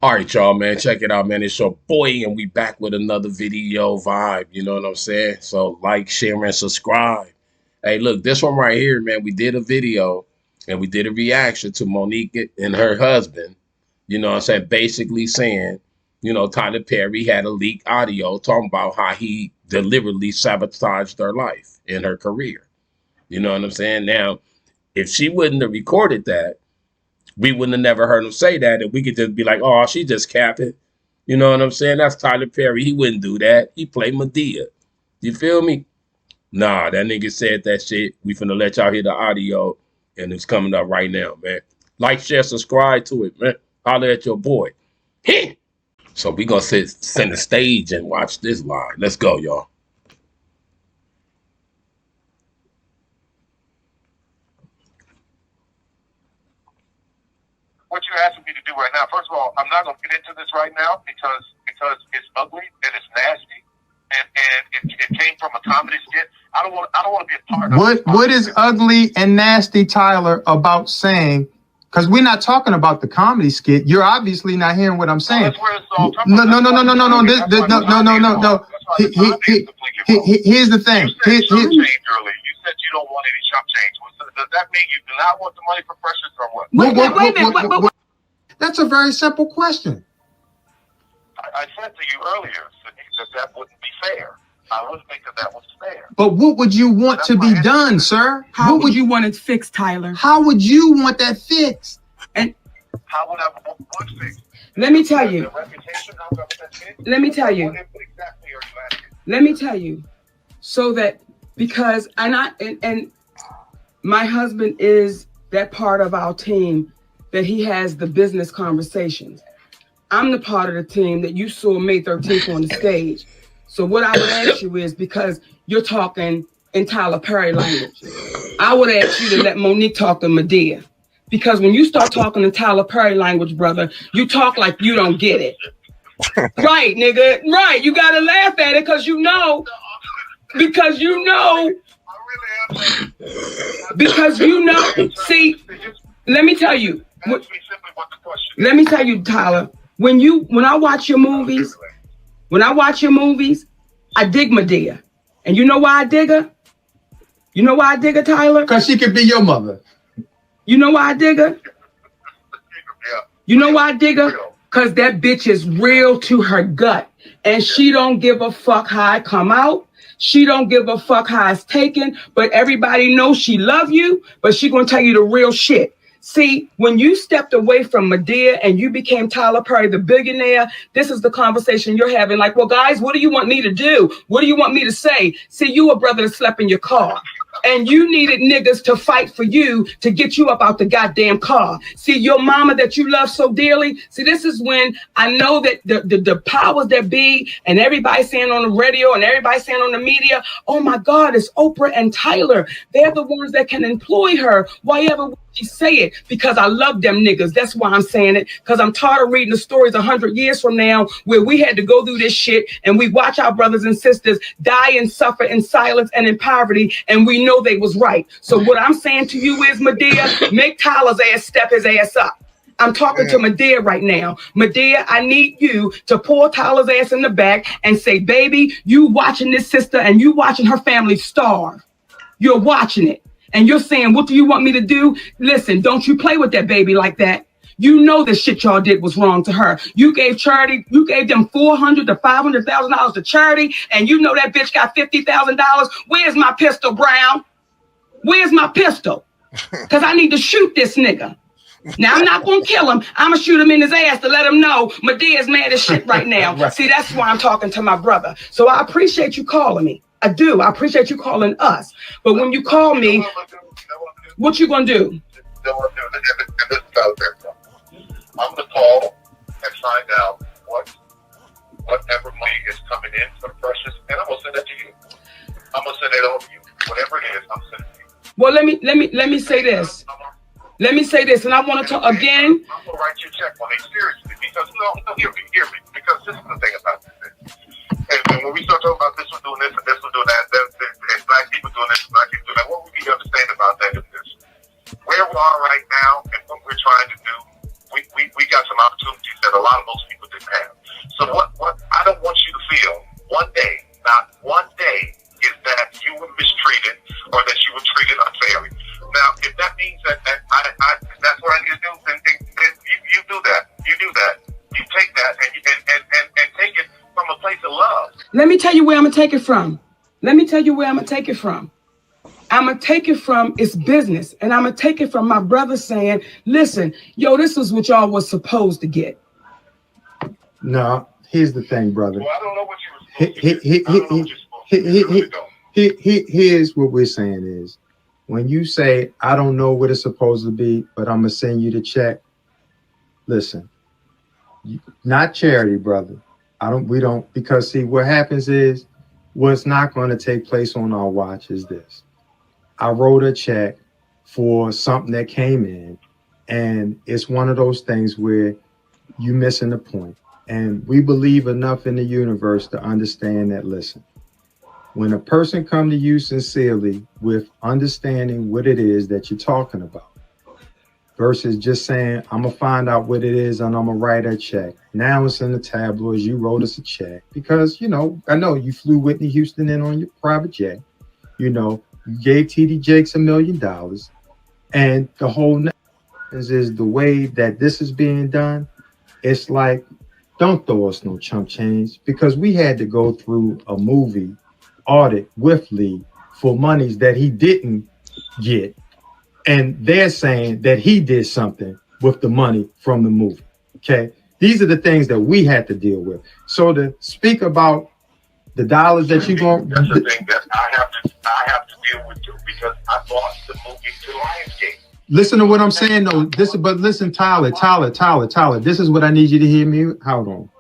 All right, y'all, man. Check it out, man. It's your boy, and we back with another video vibe. You know what I'm saying? So like, share, and subscribe. Hey, look, this one right here, man. We did a video and we did a reaction to Monique and her husband. You know what I'm saying? Basically saying, Tyler Perry had a leaked audio talking about how he deliberately sabotaged her life and her career. You know what I'm saying? Now, if she wouldn't have recorded that, we wouldn't have never heard him say that, and we could just be like, oh, she just capping. You know what I'm saying? That's Tyler Perry. He wouldn't do that. He played Medea. You feel me? Nah, that nigga said that shit. We finna let y'all hear the audio, and it's coming up right now, man. Like, share, subscribe to it, man. Holler at your boy. So we gonna send the stage and watch this live. Let's go, y'all. What you're asking me to do right now, first of all, I'm not going to get into this right now because it's ugly and it's nasty and it came from a comedy skit. I don't want to be a part of it. What is ugly and nasty, Tyler, about saying? Because we're not talking about the comedy skit. You're obviously not hearing what I'm saying. That's where it's all No. Here's the thing. You said chump change earlier. You said you don't want any chump change. Does that mean you do not want the money for Precious or what? Wait a minute. That's a very simple question. I said to you earlier that wouldn't be fair. I wouldn't think that was fair. But what would you want to be done, sir? How would you want it fixed, Tyler? How would you want that fixed? And how would I want it fixed? Let me tell you. Let me tell you. What exactly are you asking? Let me tell you. So that because and my husband is that part of our team that he has the business conversations. I'm the part of the team that you saw May 13th on the stage. So what I would ask you is, because you're talking in Tyler Perry language, I would ask you to let Monique talk to Medea. Because when you start talking in Tyler Perry language, brother, you talk like you don't get it. Right, nigga. Right. You got to laugh at it because you know. See, let me tell you. Let me tell you, Tyler. When I watch your movies, I dig Medea. And you know why I dig her? You know why I dig her, Tyler? Because she could be your mother. You know why I dig her? You know why I dig her? Because that bitch is real to her gut. And she don't give a fuck how I come out. She don't give a fuck how it's taken. But everybody knows she love you. But she gonna tell you the real shit. See, when you stepped away from Medea and you became Tyler Perry, the billionaire, this is the conversation you're having. Like, well, guys, what do you want me to do? What do you want me to say? See, you a brother that slept in your car. And you needed niggas to fight for you to get you up out the goddamn car. See, your mama that you love so dearly. See, this is when I know that the powers that be and everybody saying on the radio and everybody saying on the media, oh my God, it's Oprah and Tyler. They're the ones that can employ her. Why ever would she say it? Because I love them niggas. That's why I'm saying it. Because I'm tired of reading the stories 100 years from now where we had to go through this shit and we watch our brothers and sisters die and suffer in silence and in poverty, and we know they was right. So what I'm saying to you is, Medea, make Tyler's ass step his ass up. I'm talking to Medea right now. Medea, I need you to pull Tyler's ass in the back and say, baby, you watching this sister and you watching her family starve. You're watching it. And you're saying, what do you want me to do? Listen, don't you play with that baby like that. You know the shit y'all did was wrong to her. You gave charity, you gave them $400,000 to $500,000 to charity, and you know that bitch got $50,000. Where's my pistol, Brown? Where's my pistol? Because I need to shoot this nigga. Now, I'm not going to kill him. I'm going to shoot him in his ass to let him know Medea's mad as shit right now. Right. See, that's why I'm talking to my brother. So I appreciate you calling me. I do. I appreciate you calling us. But when you call me, what you going to do? I'm going to call and find out whatever money is coming in for the Precious, and I'm going to send it to you. I'm going to send it over to you. Whatever it is, I'm sending it to you. Well, let me say this. Let me say this, and I want to talk again. I'm going to write you a check on it seriously, because, hear me, because this is the thing about this. And when we start talking about this one doing this and this one doing that, and black people doing this and black people doing that, what we need to understand about that is this. Where we are right now and what we're trying to do, we got some opportunities that a lot of most Let me tell you where I'm gonna take it from. I'm gonna take it from it's business, and I'm gonna take it from my brother saying, "Listen, yo, this is what y'all was supposed to get." No, here's the thing, brother. Well, I don't know what you were supposed to get. I don't know what you're supposed to get. I really don't. Here's what we're saying is, when you say, I don't know what it's supposed to be, but I'm gonna send you the check. Listen, not charity, brother. We don't, because see, what happens is, what's not going to take place on our watch is this. I wrote a check for something that came in, and it's one of those things where you missing the point. And we believe enough in the universe to understand that, listen, when a person come to you sincerely with understanding what it is that you're talking about, versus just saying, I'm going to find out what it is and I'm going to write a check. Now it's in the tabloids. You wrote us a check because, you know, I know you flew Whitney Houston in on your private jet. You know, you gave TD Jakes $1 million. And the whole is the way that this is being done. It's like, don't throw us no chump change, because we had to go through a movie audit with Lee for monies that he didn't get. And they're saying that he did something with the money from the movie. Okay. These are the things that we had to deal with. So to speak about the dollars that you're going, that's the thing that I have to deal with too, because I bought the movie to Lionsgate. Listen to what I'm saying though. But listen, Tyler, this is what I need you to hear me. Hold on.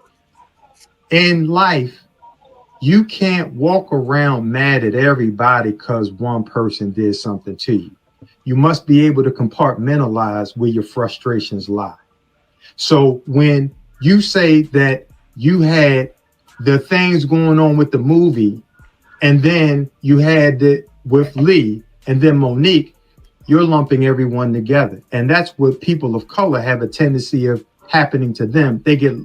In life, you can't walk around mad at everybody because one person did something to you. You must be able to compartmentalize where your frustrations lie. So when you say that you had the things going on with the movie, and then you had it with Lee and then Monique, you're lumping everyone together. And that's what people of color have a tendency of happening to them.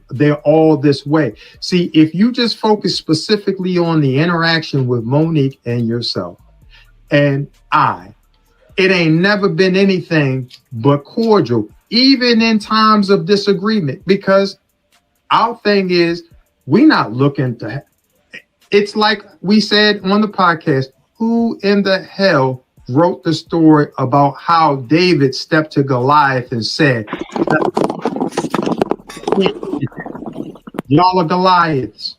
They're all this way. See, if you just focus specifically on the interaction with Monique and yourself and it ain't never been anything but cordial, even in times of disagreement, because our thing is, we're not looking to, it's like we said on the podcast, who in the hell wrote the story about how David stepped to Goliath and said, y'all are Goliaths.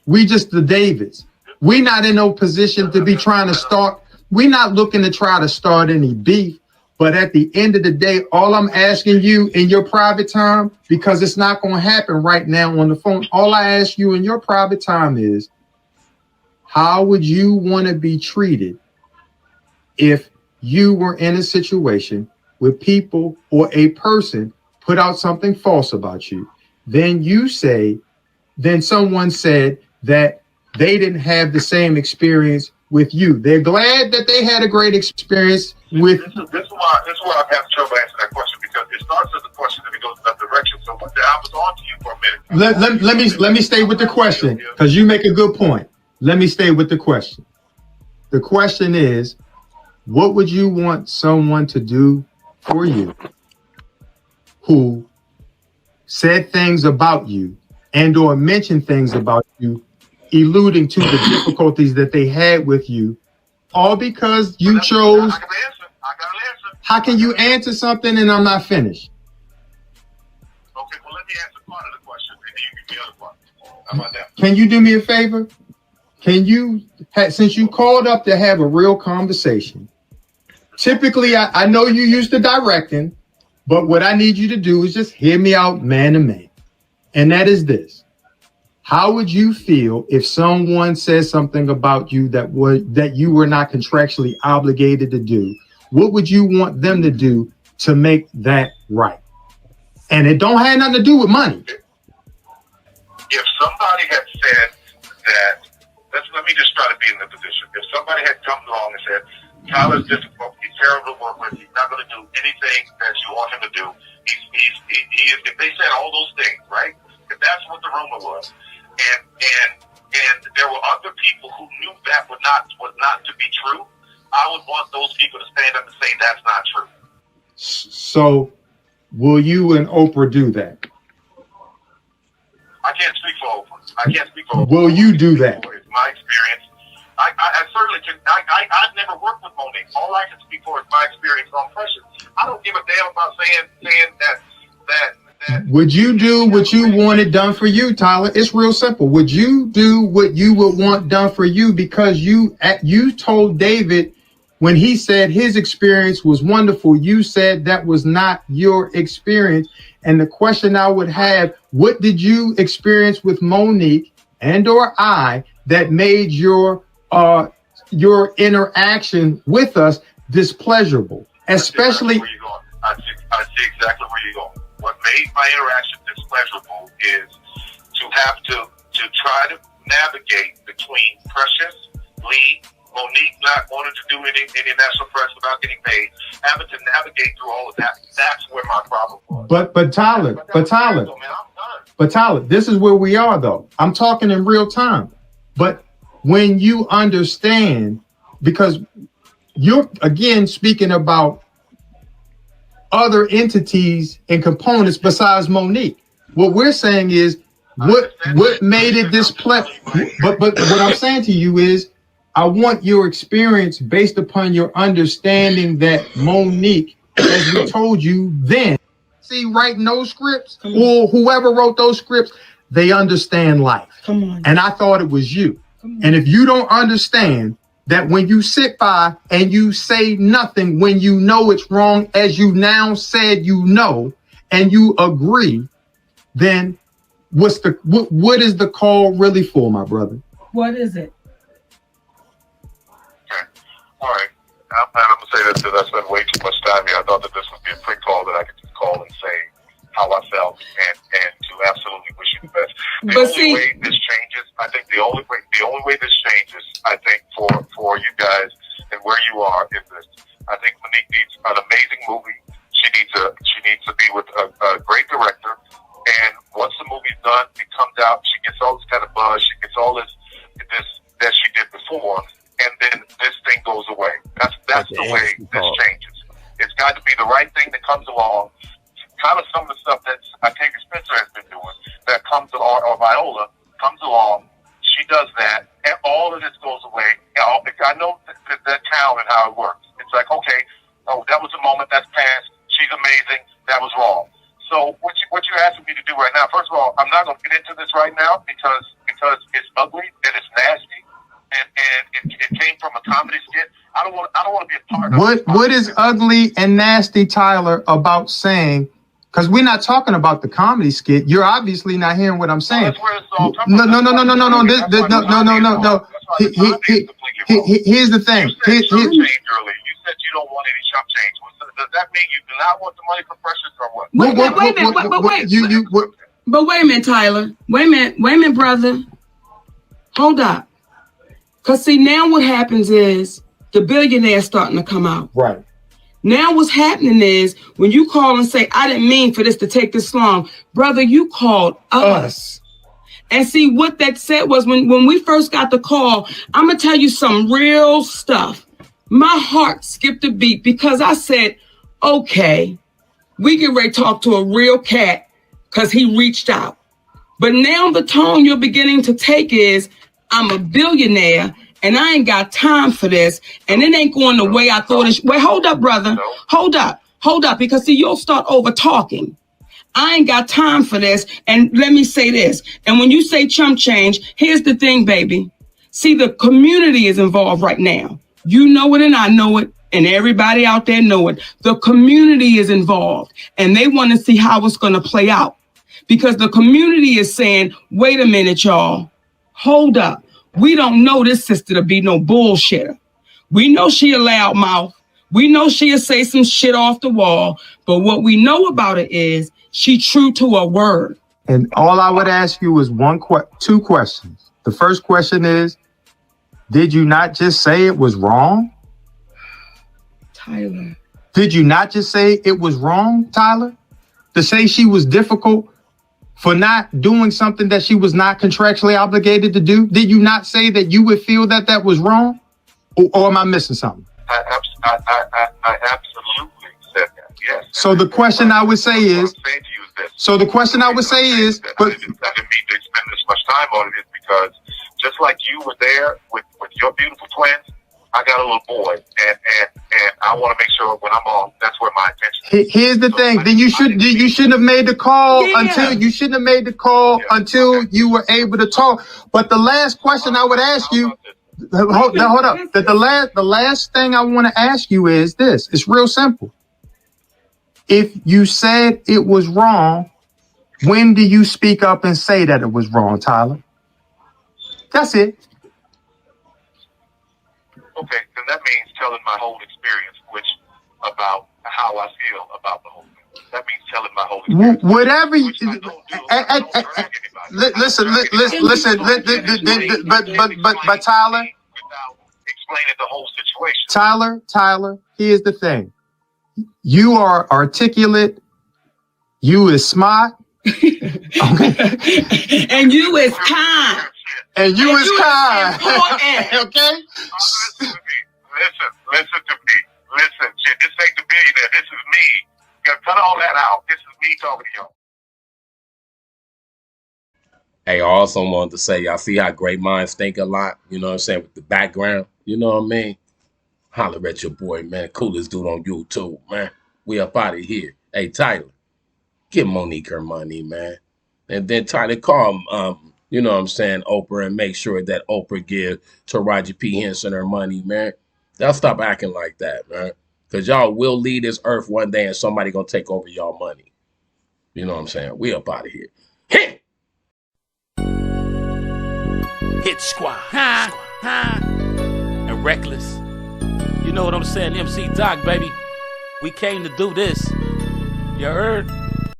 We just the Davids. We not in no position to be trying to start. We're not looking to try to start any beef. But at the end of the day, all I'm asking you in your private time, because it's not going to happen right now on the phone, all I ask you in your private time is, how would you want to be treated if you were in a situation where people or a person put out something false about you? Then someone said that they didn't have the same experience with you. They're glad that they had a great experience with. This is why I'm having trouble answering that question, because it starts as a question and it goes in that direction. So I was on to you for a minute. Let me stay with the question, because you make a good point. Let me stay with the question. The question is, what would you want someone to do for you who said things about you and or mentioned things about you, alluding to the difficulties that they had with you, all because you chose? I got an answer. How can you answer something and I'm not finished? Okay, well, let me answer part of the question and then you give me the other part. How about that? Can you do me a favor? Can you, since you called up to have a real conversation, typically I know you used to directing, but what I need you to do is just hear me out man to man. And that is this. How would you feel if someone says something about you that you were not contractually obligated to do? What would you want them to do to make that right? And it don't have nothing to do with money. If somebody had said that, let me just try to be in the position. If somebody had come along and said, Tyler's difficult, he's terrible to work with, he's not going to do anything that you want him to do. If they said all those things, right? If that's what the rumor was, and there were other people who knew that was not to be true, I would want those people to stand up and say that's not true. So, will you and Oprah do that? I can't speak for Oprah. Will you do that? my experience. I certainly can. I've never worked with Monique. All I can speak for is my experience on Precious. I don't give a damn about saying that. Would you do what you wanted done for you, Tyler? It's real simple. Would you do what you would want done for you? Because you told David when he said his experience was wonderful, you said that was not your experience. And the question I would have, what did you experience with Monique and or I that made your interaction with us displeasurable? Especially, I see exactly where you're going. What made my interaction displeasurable is to have to try to navigate between Precious, Lee, Monique not wanting to do any national press without getting paid, having to navigate through all of that. That's where my problem was. But Tyler, this is where we are though. I'm talking in real time. But when you understand, because you're again speaking about other entities and components besides Monique. What we're saying is what made it this but what I'm saying to you is I want your experience based upon your understanding that Monique, as we told you then, see writing those scripts or whoever wrote those scripts, they understand life. Come on. And I thought it was you. And if you don't understand that when you sit by and you say nothing when you know it's wrong, as you now said you know, and you agree, then what is the call really for, my brother? What is it? Okay. All right. I'm going to say that because I spent way too much time here. I thought that this would be a quick call that I could just call and say how I felt and to absolutely wish you the best. The only way this changes, I think the only way this changes, I think for you guys and where you are is this. I think Monique needs an amazing movie. She needs to be with a great director. And once the movie's done, it comes out. She gets all this kind of buzz. She gets all this that she did before, and then this thing goes away. That's the way this changes. It's got to be the right thing that comes along. Kind of some of the stuff that Octavia Spencer has been doing that comes along, or Viola comes along. She does that, and all of this goes away. I know that town and how it works. It's like, okay, that was a moment that's passed. She's amazing. That was wrong. So what you're asking me to do right now? First of all, I'm not going to get into this right now because it's ugly and it's nasty, and it came from a comedy skit. I don't want to be a part of it. What is ugly and nasty, Tyler, about saying? Because we're not talking about the comedy skit. You're obviously not hearing what I'm saying. No. Here's the thing. You said you don't want any chump change. Does that mean you do not want the money for Precious or what? But wait a minute, Tyler. Wait a minute, brother. Hold up. Because see, now what happens is the billionaire's starting to come out. Right. Now what's happening is when you call and say, I didn't mean for this to take this long. Brother, you called us. And see, what that said was when we first got the call, I'm going to tell you some real stuff. My heart skipped a beat because I said, okay, we get ready to talk to a real cat because he reached out. But now the tone you're beginning to take is, I'm a billionaire and I ain't got time for this. And it ain't going the way I thought it. Wait, hold up, brother. Hold up. Because see, you'll start over talking. I ain't got time for this. And let me say this. And when you say chump change, here's the thing, baby. See, the community is involved right now. You know it and I know it. And everybody out there know it. The community is involved and they want to see how it's going to play out because the community is saying, wait a minute, y'all, hold up. We don't know this sister to be no bullshitter. We know she a loud mouth. We know she'll say some shit off the wall. But what we know about it is she true to her word. And all I would ask you is two questions. The first question is, did you not just say it was wrong? Tyler. Did you not just say it was wrong, Tyler? To say she was difficult for not doing something that she was not contractually obligated to do? Did you not say that you would feel that was wrong? Or am I missing something? I absolutely said that, yes. So the question I would say is, what I'm saying to you is this. So the question I would say is, I didn't mean to spend this much time on it is because just like you were there with your beautiful twins, I got a little boy, and I want to make sure when I'm off, that's where my attention is. Here's the thing. Then you shouldn't have made the call until you were able to talk. But the last question I would ask you, hold up. The last thing I want to ask you is this. It's real simple. If you said it was wrong, when do you speak up and say that it was wrong, Tyler? That's it. Okay, then that means telling my whole experience, about how I feel about the whole thing. That means telling my whole experience. Whatever you listen, but Tyler, without explaining the whole situation. Tyler, here's the thing. You are articulate. You is smart. Okay. And you is kind. And you is kind. Okay. Listen to me. Listen, shit, this ain't the billionaire. This is me. You gotta cut all that out. This is me talking to y'all. Hey, I also wanted to say, y'all see how great minds think a lot, you know what I'm saying, with the background, you know what I mean? Holler at your boy, man. Coolest dude on YouTube, man. We up out of here. Hey, Tyler, give Monique her money, man. And then Tyler, call you know what I'm saying, Oprah, and make sure that Oprah give Taraji P. Henson her money, man. Y'all stop acting like that, man. Because y'all will leave this earth one day and somebody going to take over y'all money. You know what I'm saying? We up out of here. Hit! Hit squad. And reckless. You know what I'm saying? MC Doc, baby. We came to do this. You heard?